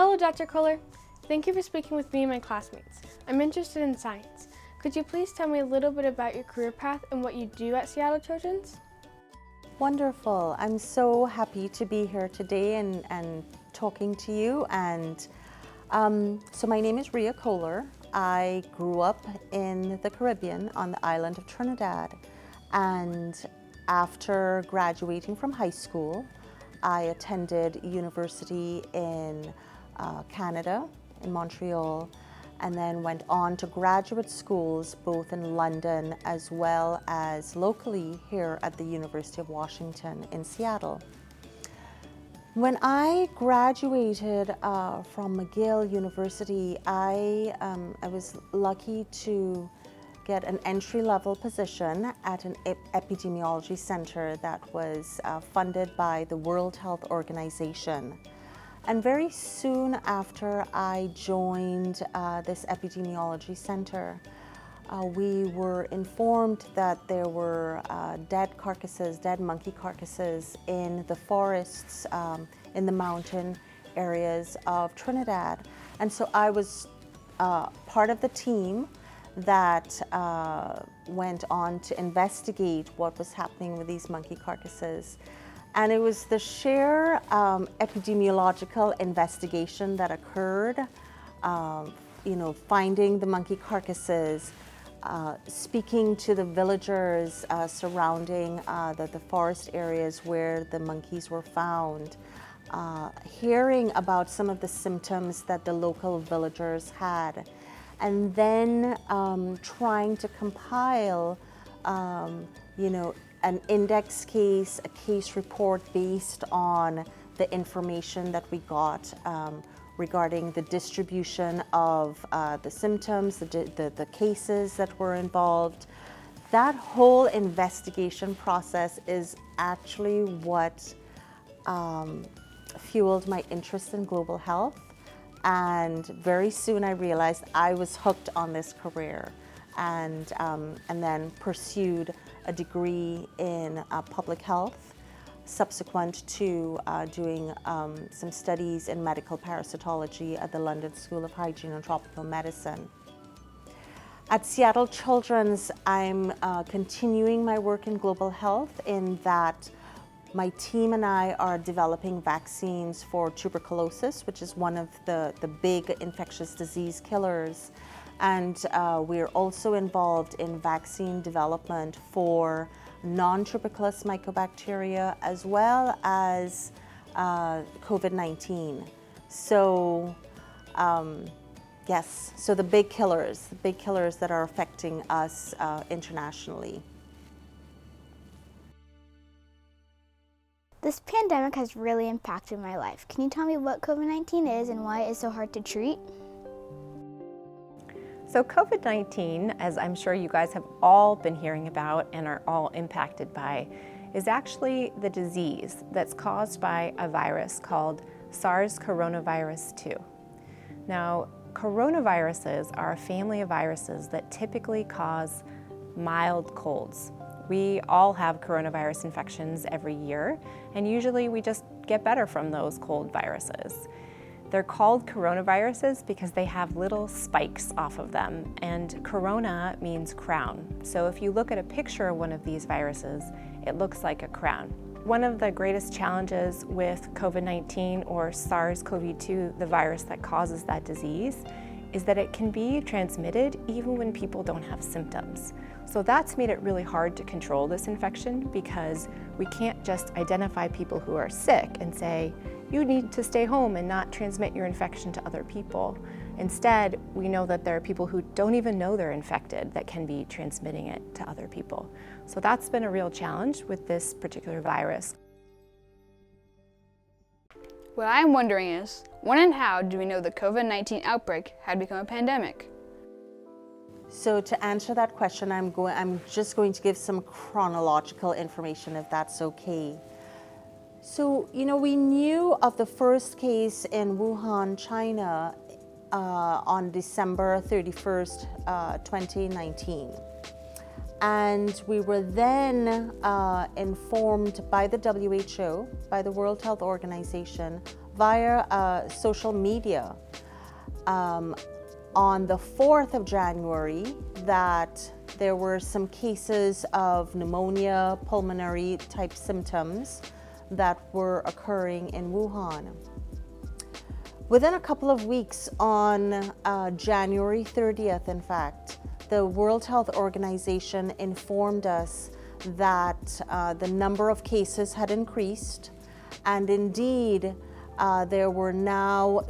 Hello, Dr. Kohler. Thank you for speaking with me and my classmates. I'm interested in science. Could you please tell me a little bit about your career path and what you do at Seattle Children's? Wonderful. I'm so happy to be here today and talking to you. And so my name is Rhea Kohler. I grew up in the Caribbean on the island of Trinidad. And after graduating from high school, I attended university in Canada, in Montreal, and then went on to graduate schools both in London as well as locally here at the University of Washington in Seattle. When I graduated from McGill University, I was lucky to get an entry-level position at an epidemiology center that was funded by the World Health Organization. And very soon after I joined this epidemiology center, we were informed that there were dead monkey carcasses in the forests, in the mountain areas of Trinidad. And so I was part of the team that went on to investigate what was happening with these monkey carcasses. And it was the sheer epidemiological investigation that occurred, finding the monkey carcasses, speaking to the villagers surrounding the forest areas where the monkeys were found, hearing about some of the symptoms that the local villagers had, and then trying to compile, an index case, a case report based on the information that we got regarding the distribution of the symptoms, the cases that were involved. That whole investigation process is actually what fueled my interest in global health. And very soon I realized I was hooked on this career, and then pursued a degree in public health, subsequent to doing some studies in medical parasitology at the London School of Hygiene and Tropical Medicine. At Seattle Children's, I'm continuing my work in global health in that my team and I are developing vaccines for tuberculosis, which is one of the big infectious disease killers. And we're also involved in vaccine development for non-tuberculous mycobacteria as well as COVID-19. So yes, so the big killers that are affecting us internationally. This pandemic has really impacted my life. Can you tell me what COVID-19 is and why it is so hard to treat? So COVID-19, as I'm sure you guys have all been hearing about and are all impacted by, is actually the disease that's caused by a virus called SARS coronavirus 2. Now, coronaviruses are a family of viruses that typically cause mild colds. We all have coronavirus infections every year, and usually we just get better from those cold viruses. They're called coronaviruses because they have little spikes off of them, and corona means crown. So if you look at a picture of one of these viruses, it looks like a crown. One of the greatest challenges with COVID-19 or SARS-CoV-2, the virus that causes that disease, is that it can be transmitted even when people don't have symptoms. So that's made it really hard to control this infection because we can't just identify people who are sick and say, you need to stay home and not transmit your infection to other people. Instead, we know that there are people who don't even know they're infected that can be transmitting it to other people. So that's been a real challenge with this particular virus. What I'm wondering is, when and how do we know the COVID-19 outbreak had become a pandemic? So to answer that question, I'm just going to give some chronological information, if that's okay. So, we knew of the first case in Wuhan, China, on December 31st, 2019. And we were then informed by the WHO, by the World Health Organization, via social media on the 4th of January that there were some cases of pneumonia, pulmonary type symptoms that were occurring in Wuhan. Within a couple of weeks, on January 30th, in fact, the World Health Organization informed us that the number of cases had increased, and indeed, there were now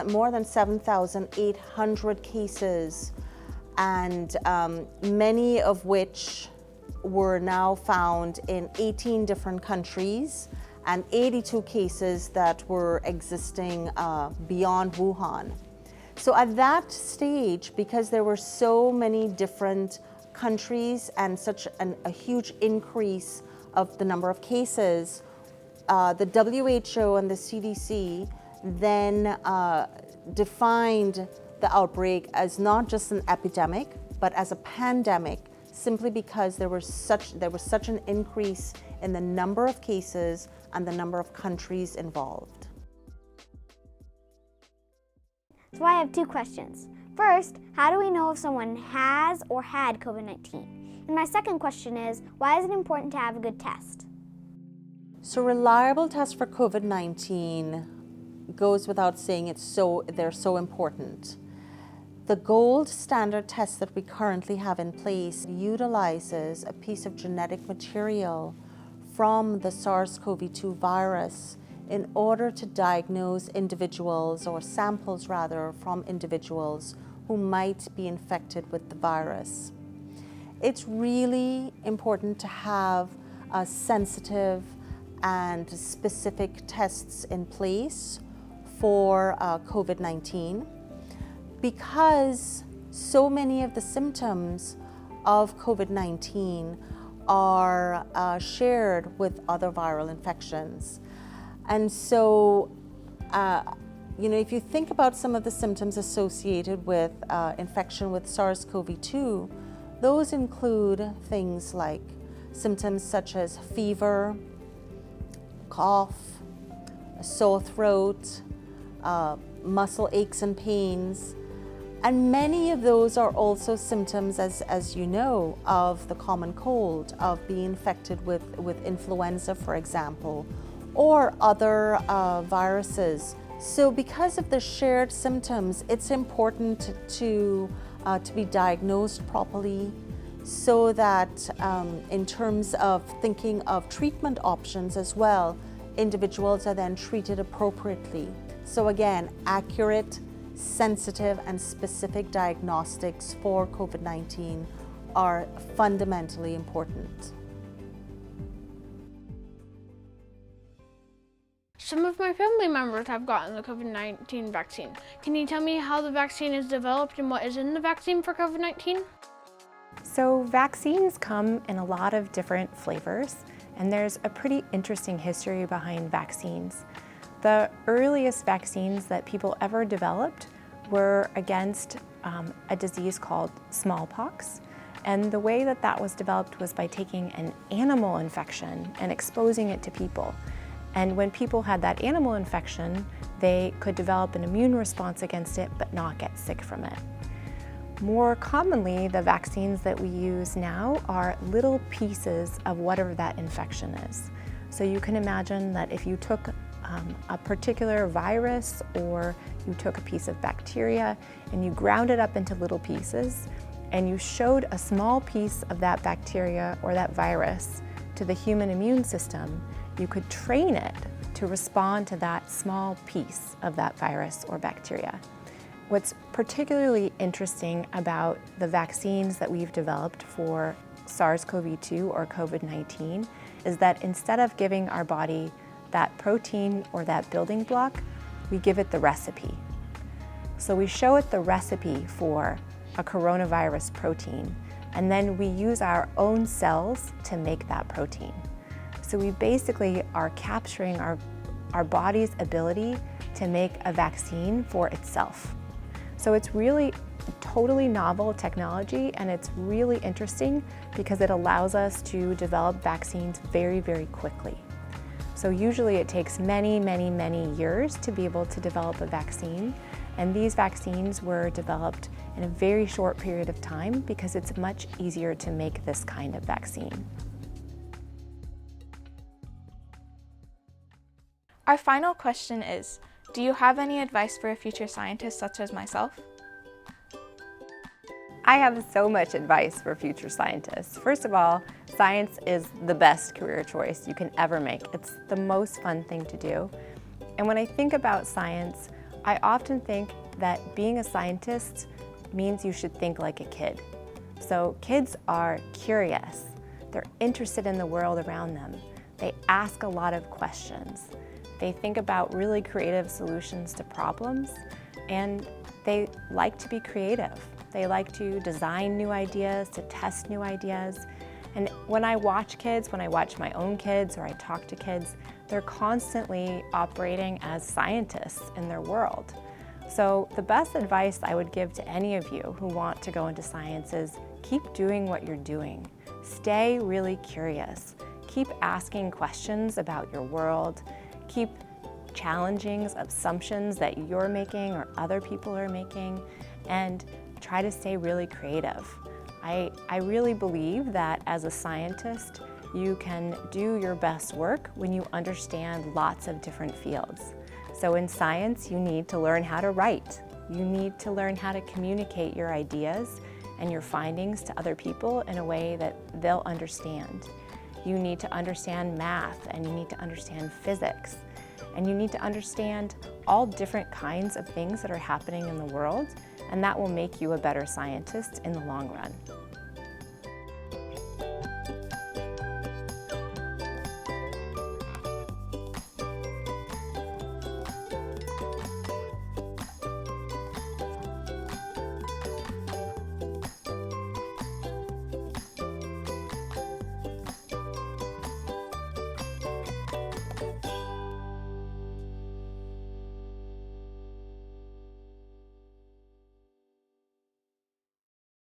more than 7,800 cases, and many of which were now found in 18 different countries, and 82 cases that were existing beyond Wuhan. So at that stage, because there were so many different countries and such a huge increase of the number of cases, the WHO and the CDC then defined the outbreak as not just an epidemic, but as a pandemic, simply because there was such an increase in the number of cases and the number of countries involved. So I have two questions. First, how do we know if someone has or had COVID-19? And my second question is, why is it important to have a good test? So reliable tests for COVID-19 goes without saying, they're so important. The gold standard test that we currently have in place utilizes a piece of genetic material from the SARS-CoV-2 virus in order to diagnose individuals, or samples rather, from individuals who might be infected with the virus. It's really important to have sensitive and specific tests in place for COVID-19, because so many of the symptoms of COVID-19 are shared with other viral infections. And so, if you think about some of the symptoms associated with infection with SARS-CoV-2, those include things like symptoms such as fever, cough, a sore throat, muscle aches and pains. And many of those are also symptoms, as you know, of the common cold, of being infected with influenza, for example, or other viruses. So because of the shared symptoms, it's important to be diagnosed properly, so that in terms of thinking of treatment options as well, individuals are then treated appropriately. So again, accurate, sensitive and specific diagnostics for COVID-19 are fundamentally important. Some of my family members have gotten the COVID-19 vaccine. Can you tell me how the vaccine is developed and what is in the vaccine for COVID-19? So vaccines come in a lot of different flavors, and there's a pretty interesting history behind vaccines. The earliest vaccines that people ever developed were against a disease called smallpox. And the way that that was developed was by taking an animal infection and exposing it to people. And when people had that animal infection, they could develop an immune response against it but not get sick from it. More commonly, the vaccines that we use now are little pieces of whatever that infection is. So you can imagine that if you took a particular virus, or you took a piece of bacteria and you ground it up into little pieces, and you showed a small piece of that bacteria or that virus to the human immune system, you could train it to respond to that small piece of that virus or bacteria. What's particularly interesting about the vaccines that we've developed for SARS-CoV-2 or COVID-19 is that instead of giving our body that protein or that building block, we give it the recipe. So we show it the recipe for a coronavirus protein, and then we use our own cells to make that protein. So we basically are capturing our body's ability to make a vaccine for itself. So it's really totally novel technology, and it's really interesting because it allows us to develop vaccines very, very quickly. So usually it takes many, many, many years to be able to develop a vaccine. And these vaccines were developed in a very short period of time because it's much easier to make this kind of vaccine. Our final question is, do you have any advice for a future scientist such as myself? I have so much advice for future scientists. First of all, science is the best career choice you can ever make. It's the most fun thing to do. And when I think about science, I often think that being a scientist means you should think like a kid. So kids are curious. They're interested in the world around them. They ask a lot of questions. They think about really creative solutions to problems, and they like to be creative. They like to design new ideas, to test new ideas. And when I watch kids, when I watch my own kids or I talk to kids, they're constantly operating as scientists in their world. So the best advice I would give to any of you who want to go into science is keep doing what you're doing. Stay really curious. Keep asking questions about your world. Keep challenging assumptions that you're making or other people are making, and try to stay really creative. I really believe that as a scientist, you can do your best work when you understand lots of different fields. So in science, you need to learn how to write. You need to learn how to communicate your ideas and your findings to other people in a way that they'll understand. You need to understand math, and you need to understand physics. And you need to understand all different kinds of things that are happening in the world, and that will make you a better scientist in the long run.